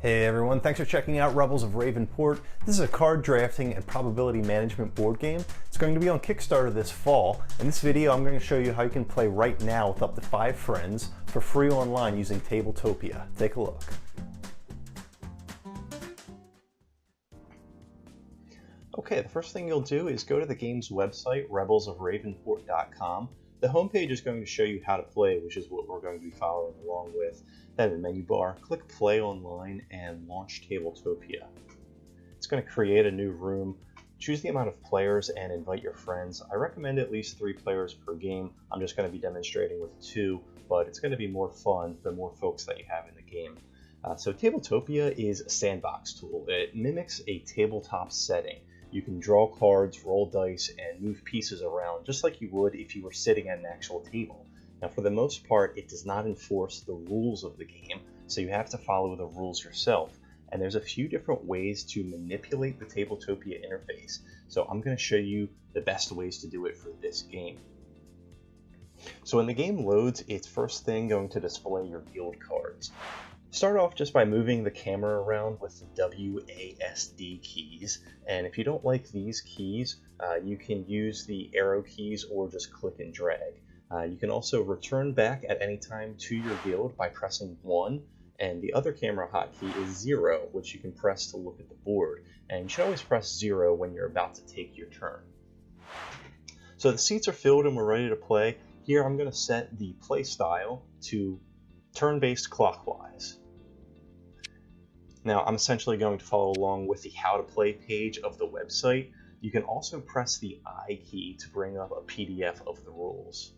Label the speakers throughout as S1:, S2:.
S1: Hey everyone, thanks for checking out Rebels of Ravenport. This is a card drafting and probability management board game. It's going to be on Kickstarter this fall. In this video, I'm going to show you how you can play right now with up to 5 friends for free online using Tabletopia. Take a look. Okay, the first thing you'll do is go to the game's website, rebelsofravenport.com. The homepage is going to show you how to play, which is what we're going to be following along with. Then in the menu bar, click Play Online and launch Tabletopia. It's going to create a new room. Choose the amount of players and invite your friends. I recommend at least 3 players per game. I'm just going to be demonstrating with 2, but it's going to be more fun the more folks that you have in the game. So Tabletopia is a sandbox tool. It mimics a tabletop setting. You can draw cards, roll dice, and move pieces around just like you would if you were sitting at an actual table. Now, for the most part, it does not enforce the rules of the game, so you have to follow the rules yourself. And there's a few different ways to manipulate the Tabletopia interface, so I'm going to show you the best ways to do it for this game. So when the game loads, it's first thing going to display your guild cards. Start off just by moving the camera around with the WASD keys, and if you don't like these keys, you can use the arrow keys or just click and drag. You can also return back at any time to your guild by pressing 1, and the other camera hotkey is 0, which you can press to look at the board, and you should always press 0 when you're about to take your turn. So the seats are filled and we're ready to play. Here I'm going to set the play style to turn-based clockwise. Now I'm essentially going to follow along with the how to play page of the website. You can also press the I key to bring up a PDF of the rules.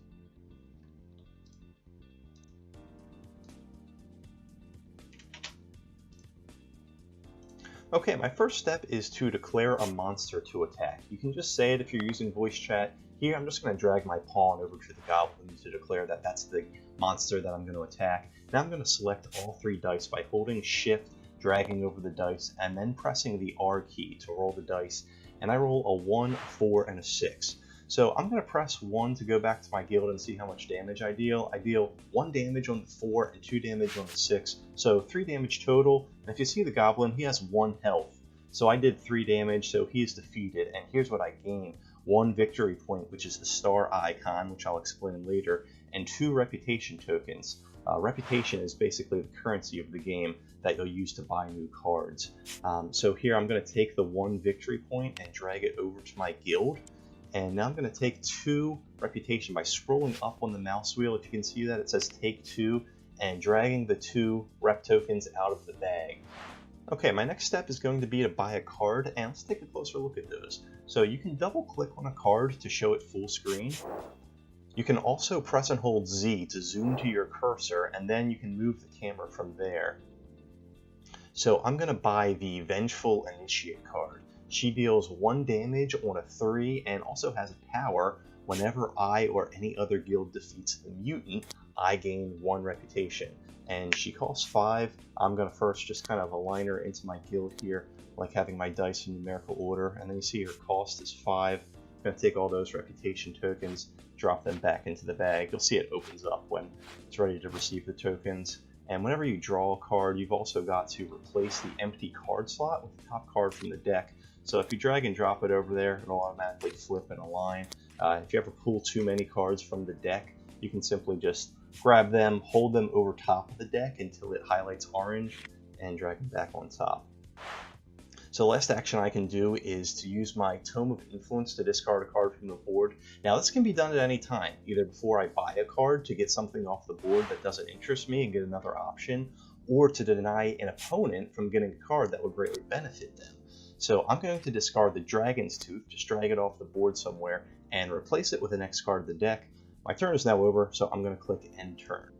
S1: Okay, my first step is to declare a monster to attack. You can just say it if you're using voice chat. Here I'm just going to drag my pawn over to the goblin to declare that that's the monster that I'm going to attack. Now I'm going to select all 3 dice by holding shift, dragging over the dice, and then pressing the R key to roll the dice. And I roll a 1, a 4, and a 6. So I'm going to press 1 to go back to my guild and see how much damage I deal. I deal 1 damage on the 4 and 2 damage on the 6, so 3 damage total. And if you see the goblin, he has 1 health. So I did 3 damage, so he is defeated. And here's what I gain. 1 victory point, which is the star icon, which I'll explain later, and 2 reputation tokens. Reputation is basically the currency of the game that you'll use to buy new cards. So here I'm going to take the 1 victory point and drag it over to my guild. And now I'm going to take 2 reputation by scrolling up on the mouse wheel. If you can see that, it says take 2, and dragging the 2 rep tokens out of the bag. Okay, my next step is going to be to buy a card, and let's take a closer look at those. So you can double click on a card to show it full screen. You can also press and hold Z to zoom to your cursor, and then you can move the camera from there. So I'm going to buy the Vengeful Initiate card. She deals 1 damage on a 3 and also has a power. Whenever I or any other guild defeats the mutant, I gain 1 reputation. And she costs 5. I'm going to first just kind of align her into my guild here, like having my dice in numerical order. And then you see her cost is 5. I'm going to take all those reputation tokens, drop them back into the bag. You'll see it opens up when it's ready to receive the tokens. And whenever you draw a card, you've also got to replace the empty card slot with the top card from the deck. So if you drag and drop it over there, it'll automatically flip and align. If you ever pull too many cards from the deck, you can simply just grab them, hold them over top of the deck until it highlights orange, and drag them back on top. So the last action I can do is to use my Tome of Influence to discard a card from the board. Now this can be done at any time, either before I buy a card to get something off the board that doesn't interest me and get another option, or to deny an opponent from getting a card that would greatly benefit them. So I'm going to discard the Dragon's Tooth, just drag it off the board somewhere, and replace it with the next card of the deck. My turn is now over, so I'm going to click End Turn.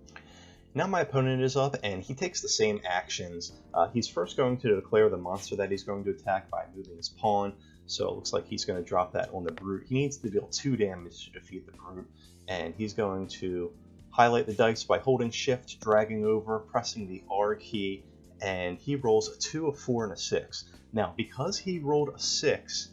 S1: Now my opponent is up, and he takes the same actions. He's first going to declare the monster that he's going to attack by moving his pawn, so it looks like he's going to drop that on the Brute. He needs to deal 2 damage to defeat the Brute, and he's going to highlight the dice by holding Shift, dragging over, pressing the R key, and he rolls a 2, a 4, and a 6. Now, because he rolled a 6,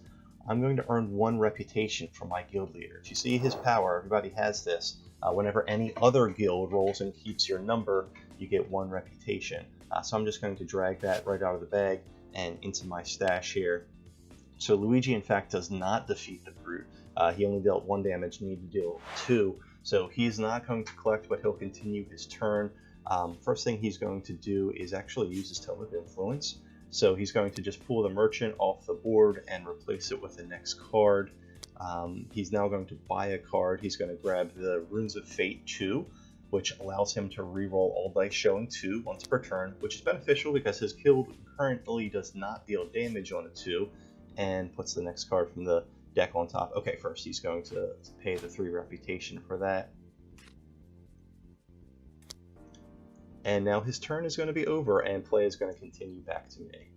S1: I'm going to earn 1 reputation from my guild leader. If you see his power, everybody has this. Whenever any other guild rolls and keeps your number, you get 1 reputation. So I'm just going to drag that right out of the bag and into my stash here. So Luigi, in fact, does not defeat the brute. He only dealt 1 damage, needed to deal 2. So he's not going to collect, but he'll continue his turn. First thing he's going to do is actually use his Tome of Influence. So he's going to just pull the merchant off the board and replace it with the next card. He's now going to buy a card. He's going to grab the Runes of Fate 2, which allows him to reroll all dice showing 2 once per turn, which is beneficial because his guild currently does not deal damage on a 2, and puts the next card from the deck on top. Okay, first he's going to pay the 3 reputation for that. And now his turn is going to be over, and play is going to continue back to me.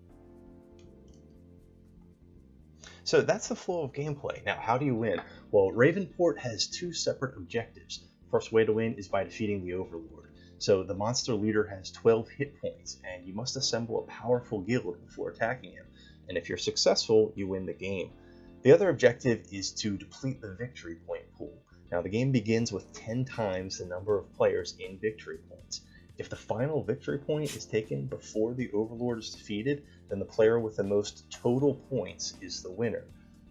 S1: So that's the flow of gameplay. Now, how do you win? Well, Ravenport has 2 separate objectives. First way to win is by defeating the Overlord. So the monster leader has 12 hit points, and you must assemble a powerful guild before attacking him. And if you're successful, you win the game. The other objective is to deplete the victory point pool. Now, the game begins with 10 times the number of players in victory points. If the final victory point is taken before the Overlord is defeated, then the player with the most total points is the winner.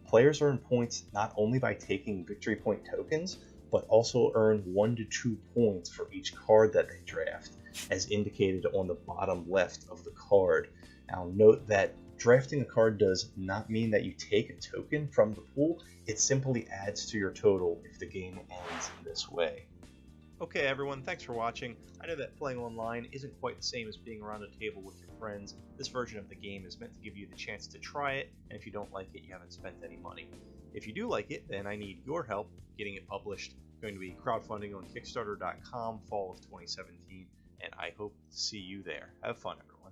S1: Players earn points not only by taking victory point tokens, but also earn 1 to 2 points for each card that they draft, as indicated on the bottom left of the card. Now note that drafting a card does not mean that you take a token from the pool, it simply adds to your total if the game ends in this way. Okay everyone, thanks for watching. I know that playing online isn't quite the same as being around a table with your friends. This version of the game is meant to give you the chance to try it, and if you don't like it, you haven't spent any money. If you do like it, then I need your help getting it published. I'm going to be crowdfunding on Kickstarter.com fall of 2017, and I hope to see you there. Have fun, everyone.